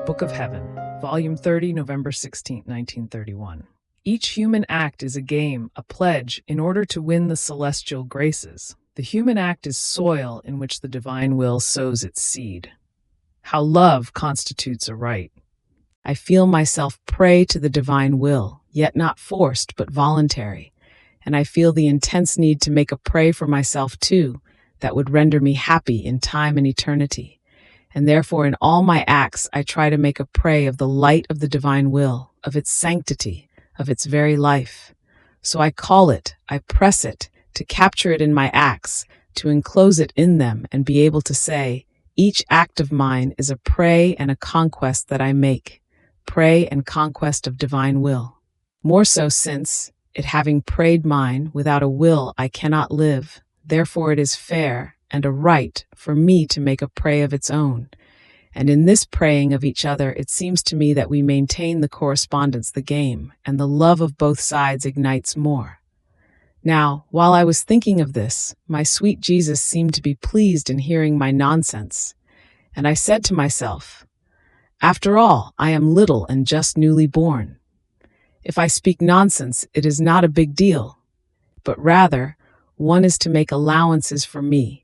Book of Heaven, Volume 30, November 16, 1931. Each human act is a game, a pledge, in order to win the celestial graces. The human act is soil in which the divine will sows its seed. How love constitutes a right. I feel myself prey to the divine will, yet not forced, but voluntary. And I feel the intense need to make a prey for myself too, that would render me happy in time and eternity. And therefore in all my acts I try to make a prey of the light of the divine will, of its sanctity, of its very life. So I call it, I press it, to capture it in my acts, to enclose it in them and be able to say, each act of mine is a prey and a conquest that I make, prey and conquest of divine will. More so since, it having preyed mine, without a will I cannot live, therefore it is fair and a right for me to make a prey of its own. And in this preying of each other, it seems to me that we maintain the correspondence, the game, and the love of both sides ignites more. Now, while I was thinking of this, my sweet Jesus seemed to be pleased in hearing my nonsense, and I said to myself, after all, I am little and just newly born. If I speak nonsense, it is not a big deal, but rather, one is to make allowances for me,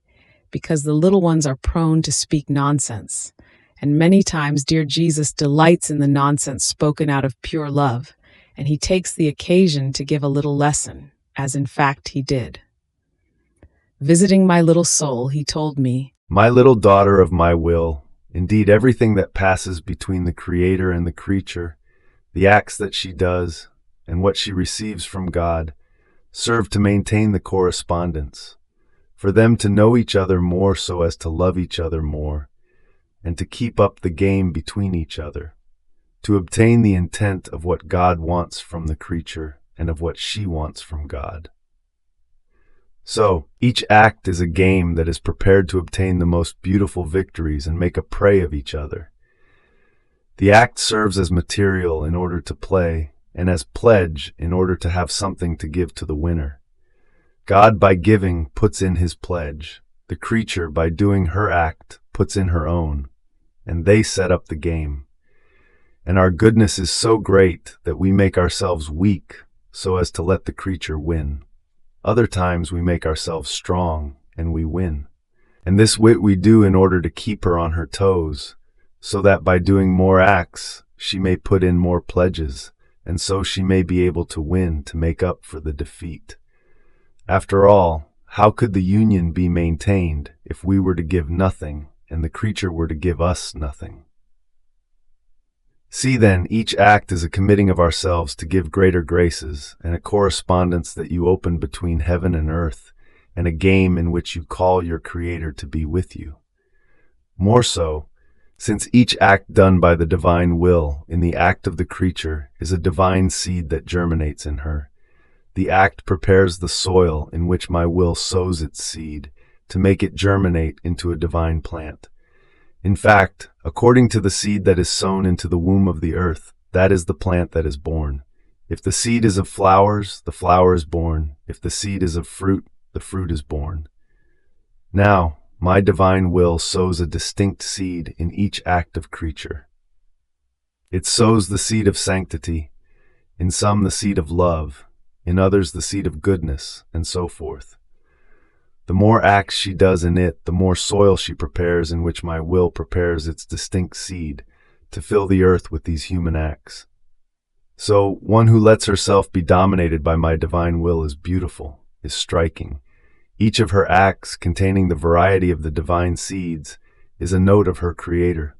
because the little ones are prone to speak nonsense, and many times dear Jesus delights in the nonsense spoken out of pure love, and he takes the occasion to give a little lesson, as in fact he did. Visiting my little soul, he told me, "My little daughter of my will, indeed everything that passes between the Creator and the creature, the acts that she does, and what she receives from God, serve to maintain the correspondence, for them to know each other more so as to love each other more, and to keep up the game between each other, to obtain the intent of what God wants from the creature and of what she wants from God. So, each act is a game that is prepared to obtain the most beautiful victories and make a prey of each other. The act serves as material in order to play, and as pledge in order to have something to give to the winner. God, by giving, puts in his pledge. The creature, by doing her act, puts in her own, and they set up the game. And our goodness is so great that we make ourselves weak so as to let the creature win. Other times we make ourselves strong, and we win. And this wit we do in order to keep her on her toes, so that by doing more acts, she may put in more pledges, and so she may be able to win to make up for the defeat. After all, how could the union be maintained if we were to give nothing and the creature were to give us nothing? See then, each act is a committing of ourselves to give greater graces, and a correspondence that you open between heaven and earth, and a game in which you call your Creator to be with you. More so, since each act done by the divine will in the act of the creature is a divine seed that germinates in her. The act prepares the soil in which my will sows its seed to make it germinate into a divine plant. In fact, according to the seed that is sown into the womb of the earth, that is the plant that is born. If the seed is of flowers, the flower is born. If the seed is of fruit, the fruit is born. Now, my divine will sows a distinct seed in each act of creature. It sows the seed of sanctity, in some the seed of love, in others the seed of goodness, and so forth. The more acts she does in it, the more soil she prepares in which my will prepares its distinct seed to fill the earth with these human acts. So, one who lets herself be dominated by my divine will is beautiful, is striking. Each of her acts, containing the variety of the divine seeds, is a note of her Creator.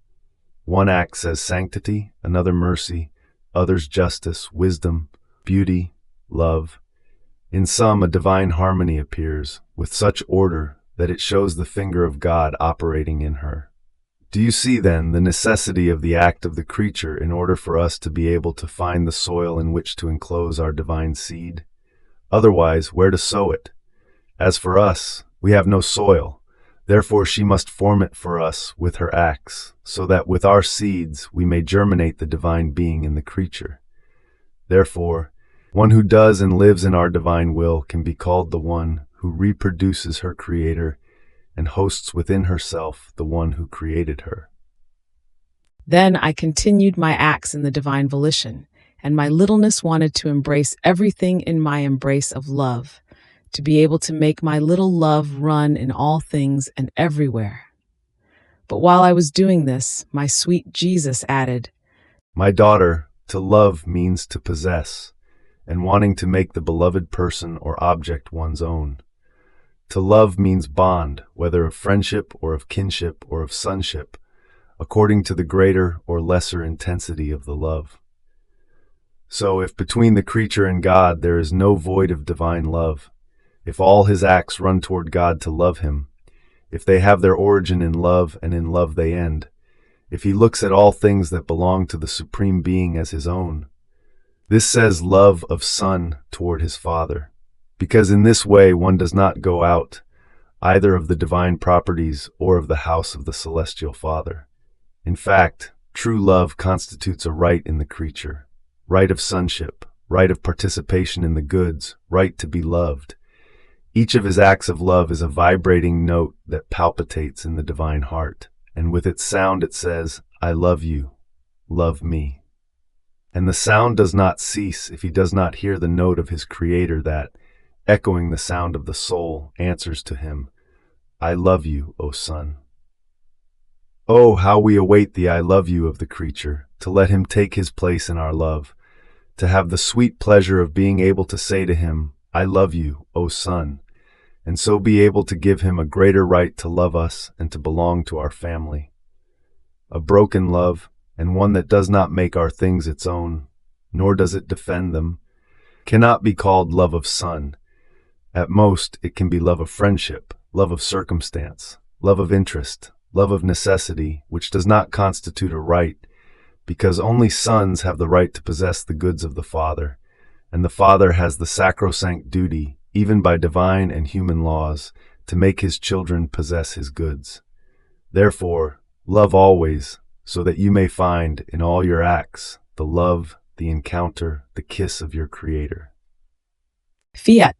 One act says sanctity, another mercy, others justice, wisdom, beauty, love. In some, a divine harmony appears, with such order that it shows the finger of God operating in her. Do you see, then, the necessity of the act of the creature in order for us to be able to find the soil in which to enclose our divine seed? Otherwise, where to sow it? As for us, we have no soil, therefore she must form it for us with her acts, so that with our seeds we may germinate the divine being in the creature. Therefore, one who does and lives in our divine will can be called the one who reproduces her Creator and hosts within herself the one who created her. Then I continued my acts in the divine volition, and my littleness wanted to embrace everything in my embrace of love, to be able to make my little love run in all things and everywhere. But while I was doing this, my sweet Jesus added, My daughter, to love means to possess, and wanting to make the beloved person or object one's own. To love means bond, whether of friendship or of kinship or of sonship, according to the greater or lesser intensity of the love. So if between the creature and God there is no void of divine love, if all his acts run toward God to love him, if they have their origin in love and in love they end, if he looks at all things that belong to the Supreme Being as his own, this says love of Son toward his Father, because in this way one does not go out, either of the divine properties or of the house of the Celestial Father. In fact, true love constitutes a right in the creature, right of sonship, right of participation in the goods, right to be loved. Each of his acts of love is a vibrating note that palpitates in the divine heart, and with its sound it says, I love you, love me. And the sound does not cease if he does not hear the note of his Creator that, echoing the sound of the soul, answers to him, I love you, O Son. Oh, how we await the I love you of the creature, to let him take his place in our love, to have the sweet pleasure of being able to say to him, I love you, O Son, and so be able to give him a greater right to love us and to belong to our family. A broken love, and one that does not make our things its own, nor does it defend them, cannot be called love of Son. At most, it can be love of friendship, love of circumstance, love of interest, love of necessity, which does not constitute a right, because only sons have the right to possess the goods of the Father, and the Father has the sacrosanct duty, even by divine and human laws, to make his children possess his goods. Therefore, love always, so that you may find in all your acts the love, the encounter, the kiss of your Creator. Fiat.